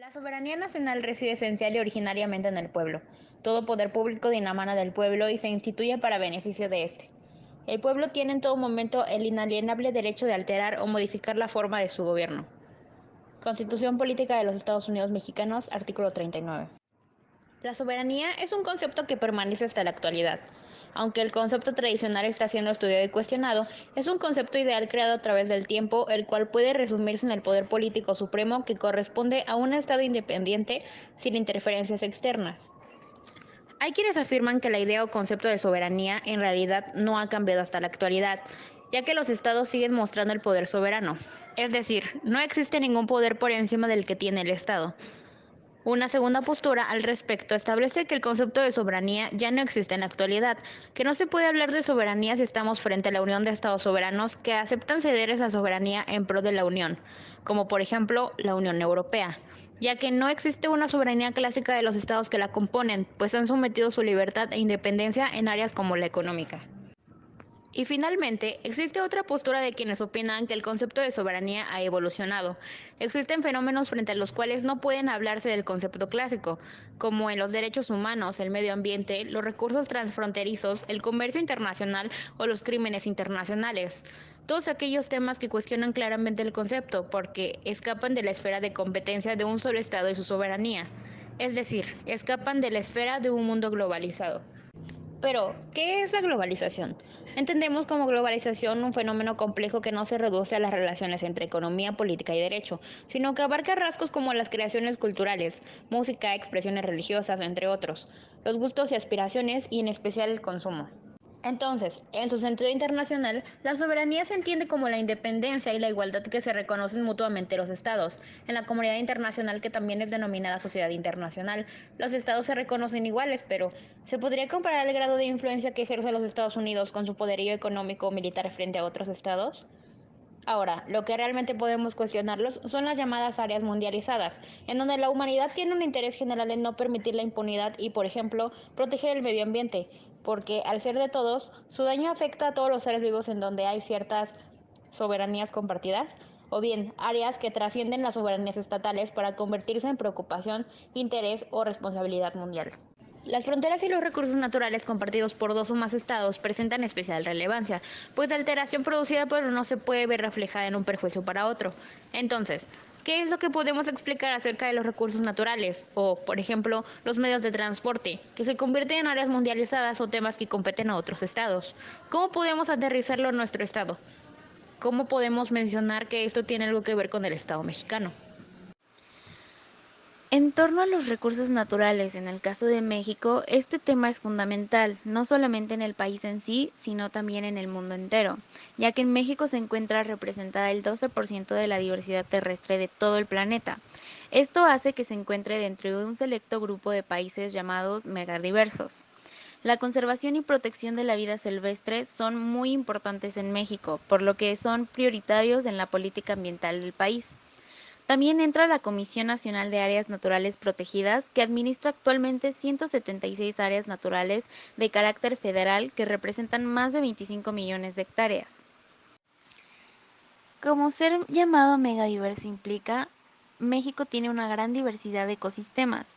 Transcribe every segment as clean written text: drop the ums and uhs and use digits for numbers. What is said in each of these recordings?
La soberanía nacional reside esencial y originariamente en el pueblo. Todo poder público emana del pueblo y se instituye para beneficio de éste. El pueblo tiene en todo momento el inalienable derecho de alterar o modificar la forma de su gobierno. Constitución Política de los Estados Unidos Mexicanos, artículo 39. La soberanía es un concepto que permanece hasta la actualidad. Aunque el concepto tradicional está siendo estudiado y cuestionado, es un concepto ideal creado a través del tiempo, el cual puede resumirse en el poder político supremo que corresponde a un Estado independiente sin interferencias externas. Hay quienes afirman que la idea o concepto de soberanía en realidad no ha cambiado hasta la actualidad, ya que los estados siguen mostrando el poder soberano. Es decir, no existe ningún poder por encima del que tiene el Estado. Una segunda postura al respecto establece que el concepto de soberanía ya no existe en la actualidad, que no se puede hablar de soberanía si estamos frente a la unión de estados soberanos que aceptan ceder esa soberanía en pro de la unión, como por ejemplo la Unión Europea, ya que no existe una soberanía clásica de los estados que la componen, pues han sometido su libertad e independencia en áreas como la económica. Y finalmente, existe otra postura de quienes opinan que el concepto de soberanía ha evolucionado. Existen fenómenos frente a los cuales no pueden hablarse del concepto clásico, como en los derechos humanos, el medio ambiente, los recursos transfronterizos, el comercio internacional o los crímenes internacionales. Todos aquellos temas que cuestionan claramente el concepto, porque escapan de la esfera de competencia de un solo Estado y su soberanía. Es decir, escapan de la esfera de un mundo globalizado. Pero, ¿qué es la globalización? Entendemos como globalización un fenómeno complejo que no se reduce a las relaciones entre economía, política y derecho, sino que abarca rasgos como las creaciones culturales, música, expresiones religiosas, entre otros, los gustos y aspiraciones y en especial el consumo. Entonces, en su sentido internacional, la soberanía se entiende como la independencia y la igualdad que se reconocen mutuamente los estados. En la comunidad internacional, que también es denominada sociedad internacional, los estados se reconocen iguales, pero ¿se podría comparar el grado de influencia que ejerce los Estados Unidos con su poderío económico o militar frente a otros estados? Ahora, lo que realmente podemos cuestionarlos son las llamadas áreas mundializadas, en donde la humanidad tiene un interés general en no permitir la impunidad y, por ejemplo, proteger el medio ambiente, porque al ser de todos, su daño afecta a todos los seres vivos en donde hay ciertas soberanías compartidas, o bien áreas que trascienden las soberanías estatales para convertirse en preocupación, interés o responsabilidad mundial. Las fronteras y los recursos naturales compartidos por dos o más estados presentan especial relevancia, pues la alteración producida por uno se puede ver reflejada en un perjuicio para otro. Entonces, ¿qué es lo que podemos explicar acerca de los recursos naturales? O, por ejemplo, los medios de transporte, que se convierten en áreas mundializadas o temas que competen a otros estados. ¿Cómo podemos aterrizarlo en nuestro estado? ¿Cómo podemos mencionar que esto tiene algo que ver con el estado mexicano? En torno a los recursos naturales, en el caso de México, este tema es fundamental, no solamente en el país en sí, sino también en el mundo entero, ya que en México se encuentra representada el 12% de la diversidad terrestre de todo el planeta. Esto hace que se encuentre dentro de un selecto grupo de países llamados megadiversos. La conservación y protección de la vida silvestre son muy importantes en México, por lo que son prioritarios en la política ambiental del país. También entra la Comisión Nacional de Áreas Naturales Protegidas, que administra actualmente 176 áreas naturales de carácter federal que representan más de 25 millones de hectáreas. Como ser llamado megadiverso implica, México tiene una gran diversidad de ecosistemas.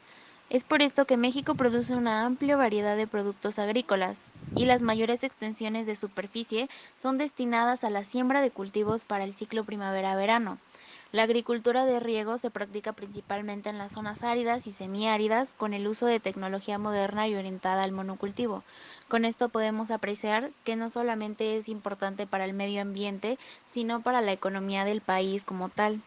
Es por esto que México produce una amplia variedad de productos agrícolas y las mayores extensiones de superficie son destinadas a la siembra de cultivos para el ciclo primavera-verano. La agricultura de riego se practica principalmente en las zonas áridas y semiáridas con el uso de tecnología moderna y orientada al monocultivo. Con esto podemos apreciar que no solamente es importante para el medio ambiente, sino para la economía del país como tal.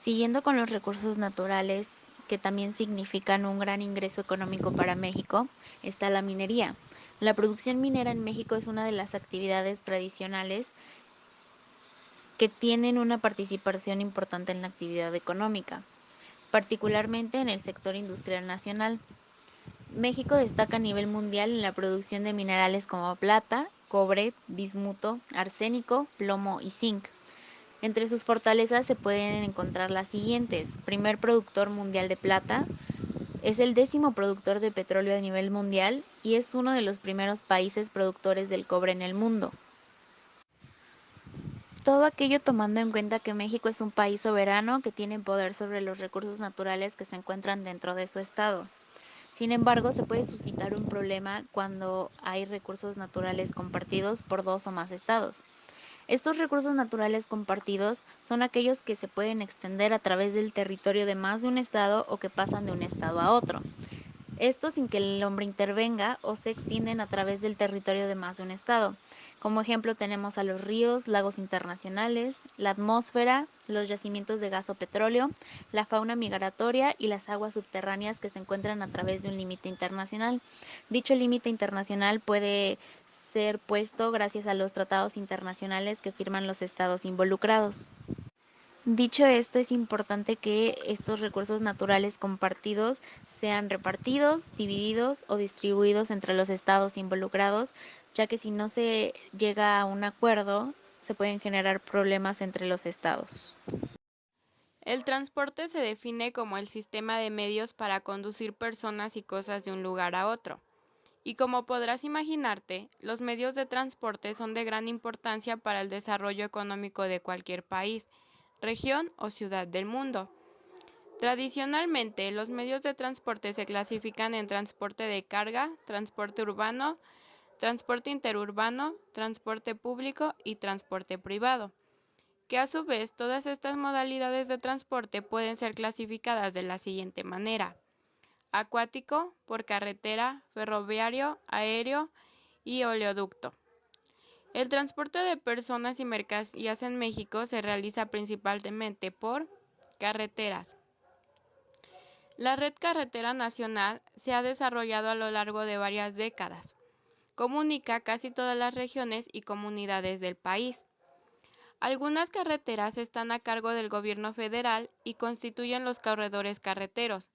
Siguiendo con los recursos naturales, que también significan un gran ingreso económico para México, está la minería. La producción minera en México es una de las actividades tradicionales que tienen una participación importante en la actividad económica, particularmente en el sector industrial nacional. México destaca a nivel mundial en la producción de minerales como plata, cobre, bismuto, arsénico, plomo y zinc. Entre sus fortalezas se pueden encontrar las siguientes. Primer productor mundial de plata, es el 10º productor de petróleo a nivel mundial y es uno de los primeros países productores del cobre en el mundo. Todo aquello tomando en cuenta que México es un país soberano que tiene poder sobre los recursos naturales que se encuentran dentro de su estado. Sin embargo, se puede suscitar un problema cuando hay recursos naturales compartidos por dos o más estados. Estos recursos naturales compartidos son aquellos que se pueden extender a través del territorio de más de un estado o que pasan de un estado a otro. Esto sin que el hombre intervenga o se extienden a través del territorio de más de un estado. Como ejemplo tenemos a los ríos, lagos internacionales, la atmósfera, los yacimientos de gas o petróleo, la fauna migratoria y las aguas subterráneas que se encuentran a través de un límite internacional. Dicho límite internacional puede ser puesto gracias a los tratados internacionales que firman los estados involucrados. Dicho esto, es importante que estos recursos naturales compartidos sean repartidos, divididos o distribuidos entre los estados involucrados, ya que si no se llega a un acuerdo, se pueden generar problemas entre los estados. El transporte se define como el sistema de medios para conducir personas y cosas de un lugar a otro. Y como podrás imaginarte, los medios de transporte son de gran importancia para el desarrollo económico de cualquier país, región o ciudad del mundo. Tradicionalmente, los medios de transporte se clasifican en transporte de carga, transporte urbano, transporte interurbano, transporte público y transporte privado, que a su vez todas estas modalidades de transporte pueden ser clasificadas de la siguiente manera: acuático, por carretera, ferroviario, aéreo y oleoducto. El transporte de personas y mercancías en México se realiza principalmente por carreteras. La red carretera nacional se ha desarrollado a lo largo de varias décadas. Comunica casi todas las regiones y comunidades del país. Algunas carreteras están a cargo del gobierno federal y constituyen los corredores carreteros,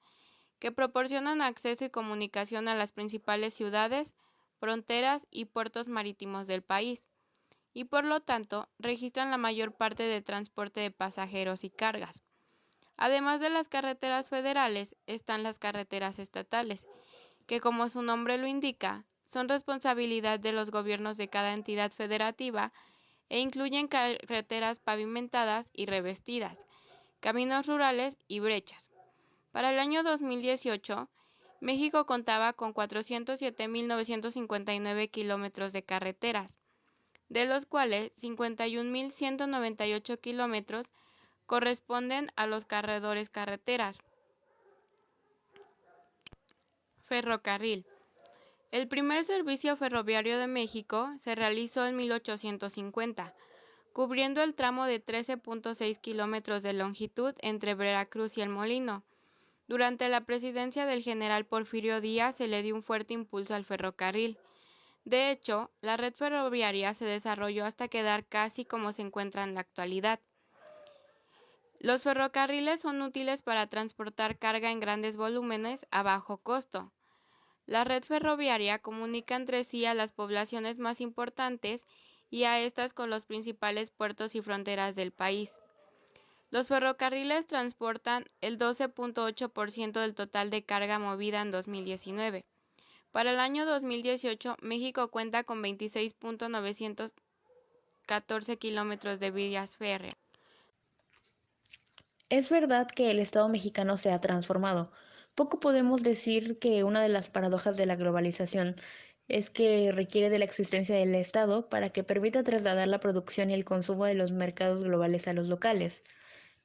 que proporcionan acceso y comunicación a las principales ciudades, fronteras y puertos marítimos del país, y por lo tanto registran la mayor parte del transporte de pasajeros y cargas. Además de las carreteras federales, están las carreteras estatales, que como su nombre lo indica, son responsabilidad de los gobiernos de cada entidad federativa e incluyen carreteras pavimentadas y revestidas, caminos rurales y brechas. Para el año 2018, México contaba con 407.959 kilómetros de carreteras, de los cuales 51.198 kilómetros corresponden a los corredores carreteras. Ferrocarril. El primer servicio ferroviario de México se realizó en 1850, cubriendo el tramo de 13.6 kilómetros de longitud entre Veracruz y El Molino. Durante la presidencia del general Porfirio Díaz se le dio un fuerte impulso al ferrocarril. De hecho, la red ferroviaria se desarrolló hasta quedar casi como se encuentra en la actualidad. Los ferrocarriles son útiles para transportar carga en grandes volúmenes a bajo costo. La red ferroviaria comunica entre sí a las poblaciones más importantes y a estas con los principales puertos y fronteras del país. Los ferrocarriles transportan el 12.8% del total de carga movida en 2019. Para el año 2018, México cuenta con 26.914 kilómetros de vías férreas. Es verdad que el Estado mexicano se ha transformado. Poco podemos decir que una de las paradojas de la globalización es que requiere de la existencia del Estado para que permita trasladar la producción y el consumo de los mercados globales a los locales.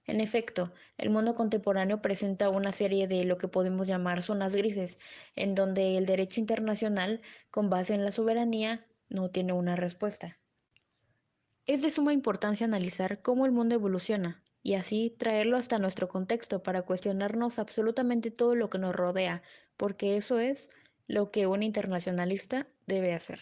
En efecto, el mundo contemporáneo presenta una serie de lo que podemos llamar zonas grises, en donde el derecho internacional, con base en la soberanía, no tiene una respuesta. Es de suma importancia analizar cómo el mundo evoluciona y así traerlo hasta nuestro contexto para cuestionarnos absolutamente todo lo que nos rodea, porque eso es lo que un internacionalista debe hacer.